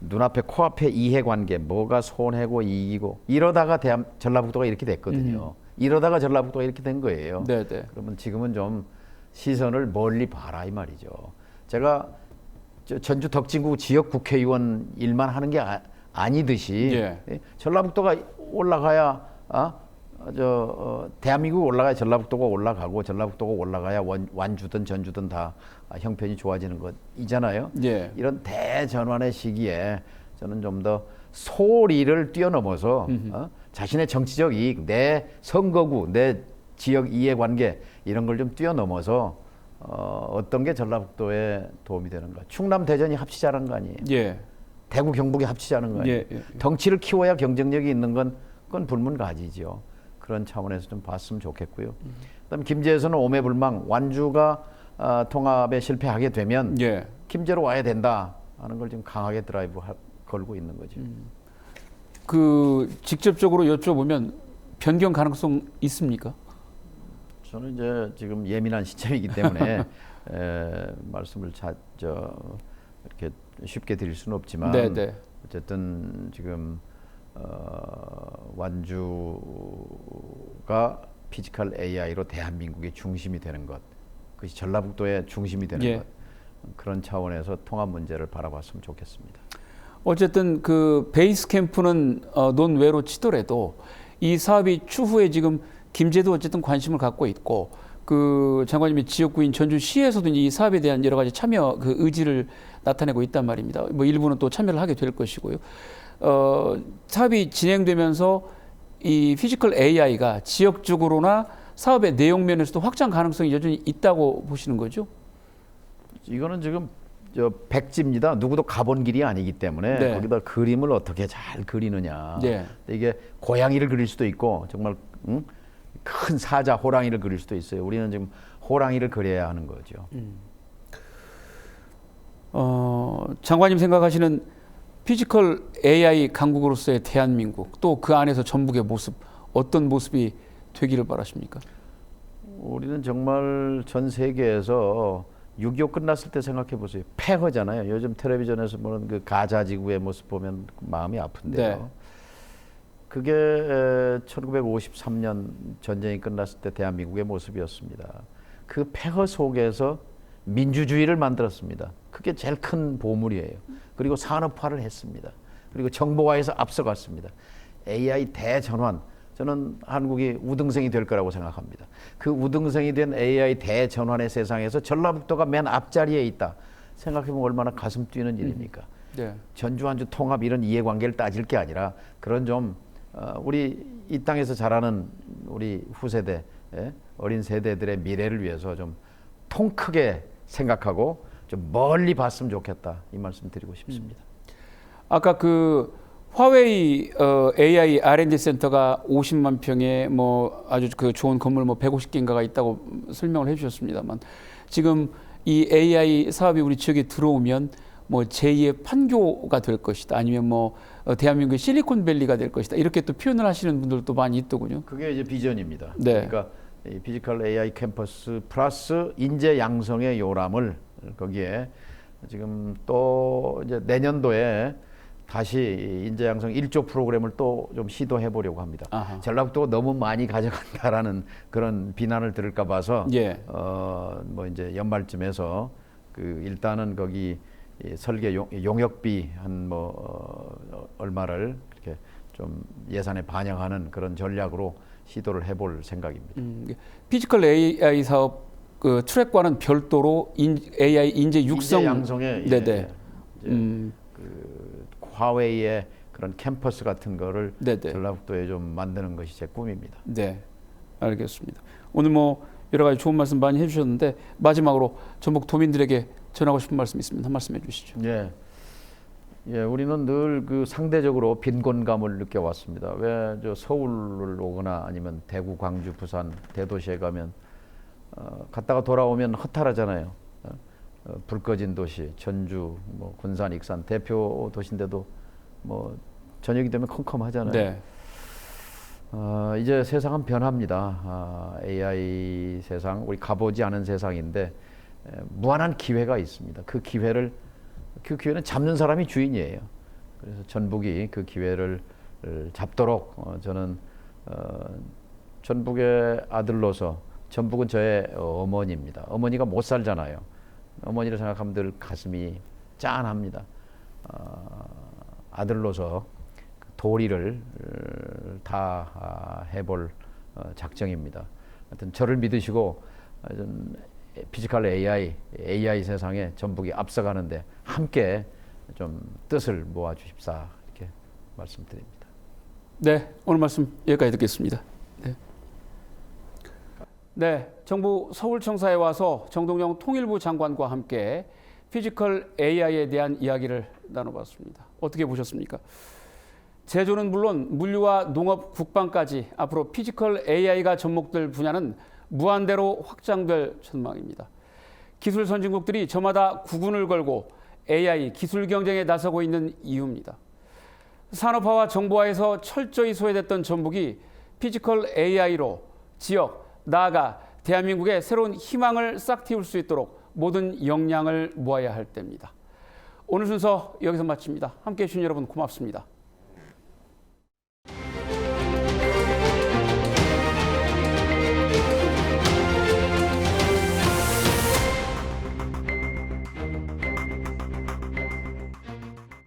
눈앞에 코앞에 이해관계 뭐가 손해고 이익이고 이러다가 전라북도가 이렇게 됐거든요. 이러다가 전라북도가 이렇게 된 거예요. 네네. 그러면 지금은 좀 시선을 멀리 봐라 이 말이죠. 제가 전주 덕진구 지역 국회의원 일만 하는 게 아니듯이 예. 전라북도가 올라가야 대한민국 올라가야 전라북도가 올라가고 전라북도가 올라가야 완주든 전주든 다 형편이 좋아지는 것이잖아요. 예. 이런 대전환의 시기에 저는 좀 더 소리를 뛰어넘어서 자신의 정치적 이익, 내 선거구, 내 지역 이해관계 이런 걸 좀 뛰어넘어서 어떤 게 전라북도에 도움이 되는가. 충남 대전이 합치자는 거 아니에요. 예. 대구 경북이 합치자는 거 아니에요. 예, 예. 덩치를 키워야 경쟁력이 있는 그건 불문가지죠. 그런 차원에서 좀 봤으면 좋겠고요. 그다음에 김제에서는 오매불망 완주가 통합에 실패하게 되면 예. 김제로 와야 된다 하는 걸 지금 강하게 드라이브 걸고 있는 거죠. 그 직접적으로 여쭤보면 변경 가능성 있습니까? 저는 이제 지금 예민한 시점이기 때문에 말씀을 이렇게 쉽게 드릴 수는 없지만 네네. 어쨌든 지금 완주가 피지컬 AI로 대한민국의 중심이 되는 것, 그것이 전라북도의 중심이 되는 예. 것, 그런 차원에서 통합 문제를 바라봤으면 좋겠습니다. 어쨌든 그 베이스 캠프는 논외로 치더라도 이 사업이 추후에 지금 김제도 어쨌든 관심을 갖고 있고 그 장관님의 지역구인 전주시에서도 이 사업에 대한 여러 가지 참여 그 의지를 나타내고 있단 말입니다. 뭐 일부는 또 참여를 하게 될 것이고요. 사업이 진행되면서 이 피지컬 AI가 지역적으로나 사업의 내용 면에서도 확장 가능성이 여전히 있다고 보시는 거죠? 이거는 지금 백지입니다. 누구도 가본 길이 아니기 때문에 네. 거기다 그림을 어떻게 잘 그리느냐. 네. 이게 고양이를 그릴 수도 있고 정말 큰 사자 호랑이를 그릴 수도 있어요. 우리는 지금 호랑이를 그려야 하는 거죠. 장관님 생각하시는 피지컬 AI 강국으로서의 대한민국 또 그 안에서 전북의 모습 어떤 모습이 되기를 바라십니까? 우리는 정말 전 세계에서 6.25 끝났을 때 생각해 보세요. 폐허잖아요. 요즘 텔레비전에서 보는 그 가자 지구의 모습 보면 마음이 아픈데요. 네. 그게 1953년 전쟁이 끝났을 때 대한민국의 모습이었습니다. 그 폐허 속에서 민주주의를 만들었습니다. 그게 제일 큰 보물이에요. 그리고 산업화를 했습니다. 그리고 정보화에서 앞서갔습니다. AI 대전환, 저는 한국이 우등생이 될 거라고 생각합니다. 그 우등생이 된 AI 대전환의 세상에서 전라북도가 맨 앞자리에 있다. 생각해보면 얼마나 가슴 뛰는 일입니까? 네. 전주 완주 통합 이런 이해관계를 따질 게 아니라 그런 좀 우리 이 땅에서 자라는 우리 후세대 어린 세대들의 미래를 위해서 좀 통 크게 생각하고 좀 멀리 봤으면 좋겠다 이 말씀 드리고 싶습니다. 아까 그 화웨이 AI R&D 센터가 50만 평에 뭐 아주 그 좋은 건물 뭐 150개인가가 있다고 설명을 해주셨습니다만 지금 이 AI 사업이 우리 지역에 들어오면 뭐 제2의 판교가 될 것이다. 아니면 뭐 대한민국의 실리콘밸리가 될 것이다. 이렇게 또 표현을 하시는 분들도 많이 있더군요. 그게 이제 비전입니다. 네. 그러니까 이 피지컬 AI 캠퍼스 플러스 인재 양성의 요람을 거기에 지금 또 이제 내년도에 다시 인재 양성 1조 프로그램을 또 좀 시도해 보려고 합니다. 아하. 전라북도가 너무 많이 가져간다라는 그런 비난을 들을까 봐서 예. 뭐 이제 연말쯤에서 그 일단은 거기 이 설계 용역비 한 뭐 얼마를 이렇게 좀 예산에 반영하는 그런 전략으로 시도를 해볼 생각입니다. 피지컬 AI 사업 그 트랙과는 별도로 AI 인재 육성 인재 양성에 네네. 이제 그 화웨이의 그런 캠퍼스 같은 거를 네네. 전라북도에 좀 만드는 것이 제 꿈입니다. 네, 알겠습니다. 오늘 뭐 여러 가지 좋은 말씀 많이 해주셨는데 마지막으로 전북 도민들에게 전하고 싶은 말씀 있으면 한 말씀 해주시죠. 예, 예, 우리는 늘 그 상대적으로 빈곤감을 느껴왔습니다. 왜 저 서울을 오거나 아니면 대구, 광주, 부산 대도시에 가면 갔다가 돌아오면 허탈하잖아요. 불 꺼진 도시, 전주, 뭐 군산, 익산 대표 도시인데도 뭐 저녁이 되면 컴컴하잖아요. 네. 이제 세상은 변합니다. AI 세상, 우리 가보지 않은 세상인데 무한한 기회가 있습니다. 그 기회는 잡는 사람이 주인이에요. 그래서 전북이 그 기회를 잡도록 저는 전북의 아들로서 전북은 저의 어머니입니다. 어머니가 못 살잖아요. 어머니를 생각하면 늘 가슴이 짠합니다. 아들로서 도리를 다 해볼 작정입니다. 하여튼 저를 믿으시고 피지컬 AI 세상에 전북이 앞서가는데 함께 좀 뜻을 모아 주십사 이렇게 말씀드립니다. 네, 오늘 말씀 여기까지 듣겠습니다. 네, 정부 서울청사에 와서 정동영 통일부 장관과 함께 피지컬 AI에 대한 이야기를 나눠봤습니다. 어떻게 보셨습니까? 제조는 물론 물류와 농업, 국방까지 앞으로 피지컬 AI가 접목될 분야는 무한대로 확장될 전망입니다. 기술 선진국들이 저마다 구군을 걸고 AI 기술 경쟁에 나서고 있는 이유입니다. 산업화와 정보화에서 철저히 소외됐던 전북이 피지컬 AI로 지역, 나아가 대한민국의 새로운 희망을 싹 틔울 수 있도록 모든 역량을 모아야 할 때입니다. 오늘 순서 여기서 마칩니다. 함께해 주신 여러분 고맙습니다.